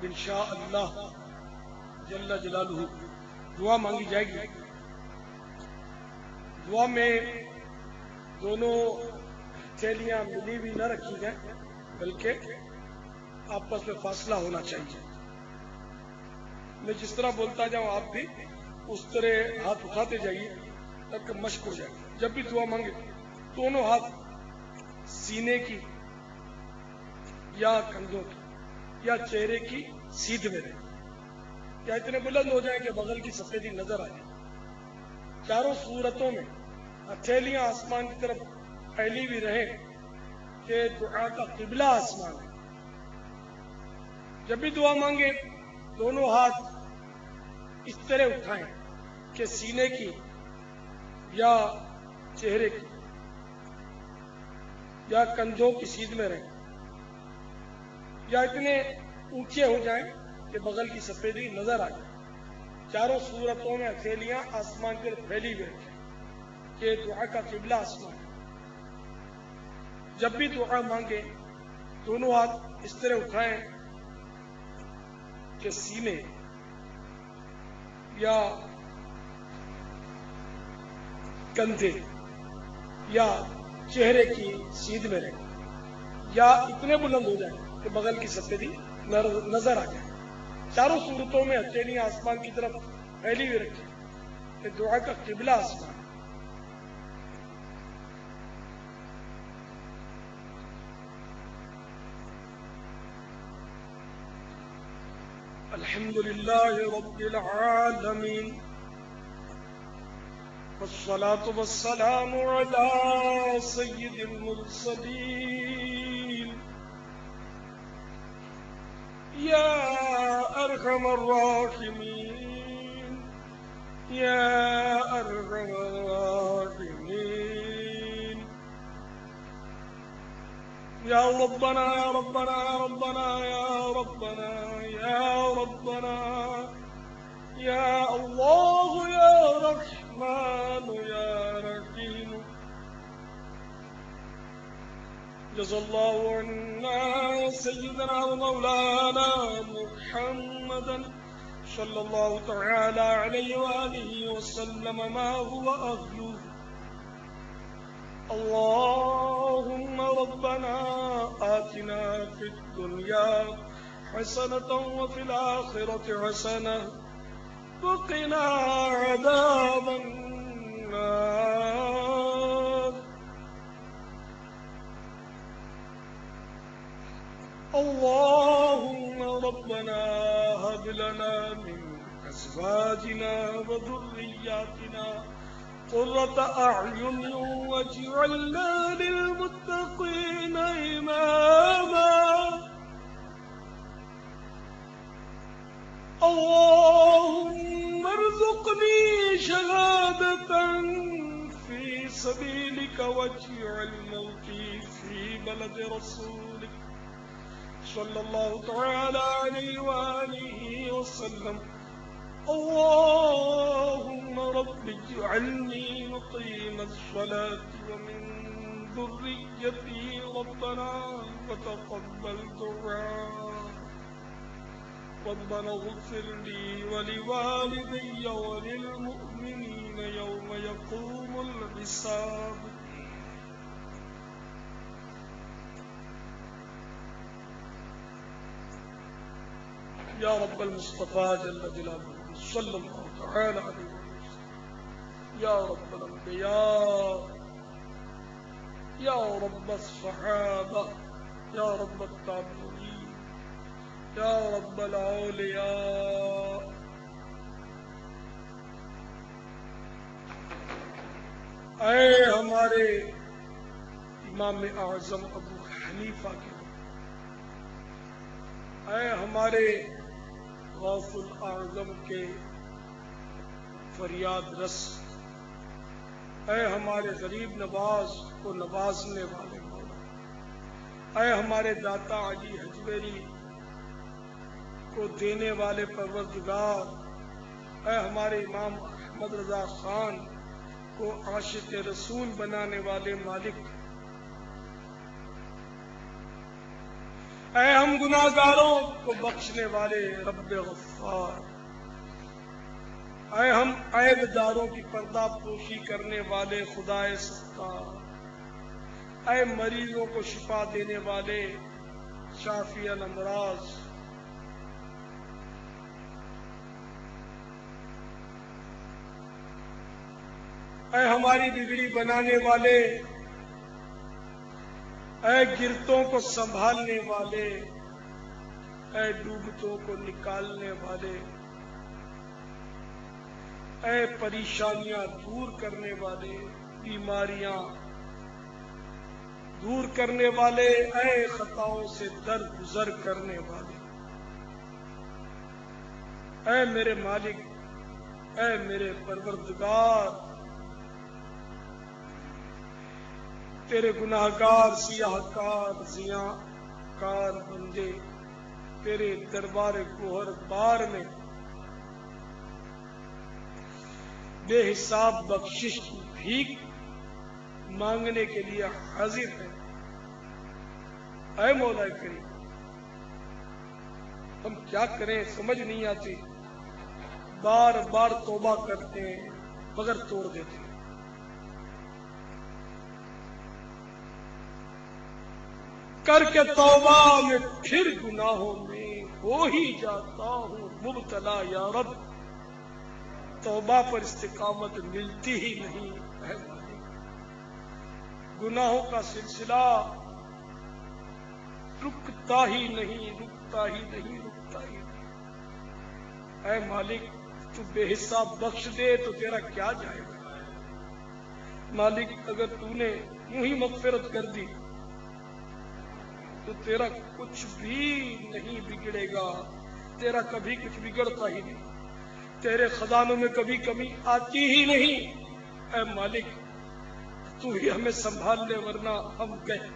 انشاءاللہ جل جلالہ دعا مانگی جائے گی۔ دعا میں دونوں ہتھیلیاں ملی بھی نہ رکھی جائیں، بلکہ آپس میں فاصلہ ہونا چاہیے۔ میں جس طرح بولتا جاؤں آپ بھی اس طرح ہاتھ اٹھاتے جائیے تاکہ مشق ہو جائے۔ جب بھی دعا مانگے دونوں ہاتھ سینے کی یا کندھوں کی یا چہرے کی سیدھ میں رہے، یا اتنے بلند ہو جائیں کہ بغل کی سفیدی نظر آ جائے۔ چاروں صورتوں میں ہتھیلیاں آسمان کی طرف پھیلی بھی رہیں کہ دعا کا قبلہ آسمان ہے۔ جب بھی دعا مانگے دونوں ہاتھ اس طرح اٹھائیں کہ سینے کی یا چہرے کی یا کندھوں کی سیدھ میں رہیں، یا اتنے اونچے ہو جائیں کہ بغل کی سفیدی نظر آ جائے۔ چاروں صورتوں میں ہتھیلیاں آسمان کی طرف پھیلی ہوئی رکھیں کہ دعا کا قبلہ آسمان ہے۔ جب بھی دعا مانگے دونوں ہاتھ اس طرح اٹھائیں کہ سینے یا کندھے یا چہرے کی سیدھ میں رہیں، یا اتنے بلند ہو جائیں کہ بغل کی سفیدی نظر آ جائے۔ چاروں صورتوں میں ہتھیلیاں آسمان کی طرف پھیلی ہوئی رکھیں کہ دعا کا قبلہ آسمان ہے۔ الحمد للہ رب العالمین والصلاة والسلام على سید المرسلین یا ارحم الراحمین یا ارحم الراحمین یا ربنا یا ربنا یا ربنا یا ربنا یا ربنا یا اللہ یا رحمان یا رحیم جزا اللہ عنا سیدنا و مولانا محمدا صلی اللہ تعالی علیہ وآلہ وسلم ما هو اہلہ۔ اللهم ربنا آتنا في الدنيا حسنة وفي الآخرة حسنة وقنا عذاب النار۔ اللهم ربنا هب لنا من أزواجنا وذرياتنا قرة أعين واجعلنا للمتقين إماما۔ اللهم ارزقني شهادة في سبيلك واجعل موتي في بلد رسولك صلى الله تعالى عليه وآله وسلم۔ اللهم رب اجعلني مقيم الصلاة ومن ذريتي ربنا وتقبل دعاء۔ ربنا اغفر لي ولوالدي وللمؤمنين يوم يقوم الحساب۔ یا رب المصطفى جل جلالہ صلی اللہ تعالی علیہ وسلم، یا رب الانبیاء، یا رب الصحابہ، یا رب التابعین، یا رب الاولیاء۔ اے ہمارے امام اعظم ابو حنیفہ کے، اے ہمارے غوث الاعظم کے فریاد رس، اے ہمارے غریب نواز کو نوازنے والے مولا، اے ہمارے داتا علی حجویری کو دینے والے پروردگار، اے ہمارے امام احمد رضا خان کو عاشق رسول بنانے والے مالک، اے ہم گناہگاروں کو بخشنے والے رب غفار، اے ہم عیب داروں کی پردہ پوشی کرنے والے خدائے ستار، اے مریضوں کو شفا دینے والے شافی الامراض، اے ہماری بگڑی بنانے والے، اے گرتوں کو سنبھالنے والے، اے ڈوبتوں کو نکالنے والے، اے پریشانیاں دور کرنے والے، بیماریاں دور کرنے والے، اے خطاؤں سے درگزر کرنے والے، اے میرے مالک، اے میرے پروردگار، تیرے گناہگار سیاہ کار زیاں کار بندے تیرے دربار گوہر بار میں بے حساب بخشش کی بھیک مانگنے کے لیے حاضر ہے۔ اے مولا کریم، ہم کیا کریں سمجھ نہیں آتی، بار بار توبہ کرتے ہیں مگر توڑ دیتے ہیں، کر کے توبہ میں پھر گناہوں میں ہو ہی جاتا ہوں مبتلا یا رب، توبہ پر استقامت ملتی ہی نہیں ہے، گناہوں کا سلسلہ رکتا ہی نہیں، رکتا ہی نہیں، رکتا ہی نہیں۔ اے مالک، تو بے حساب بخش دے تو تیرا کیا جائے گا؟ مالک، اگر تو نے یوں ہی مغفرت کر دی تو تیرا کچھ بھی نہیں بگڑے گا، تیرا کبھی کچھ بگڑتا ہی نہیں، تیرے خزانوں میں کبھی کمی آتی ہی نہیں۔ اے مالک، تو ہی ہمیں سنبھال لے ورنہ ہم گئے۔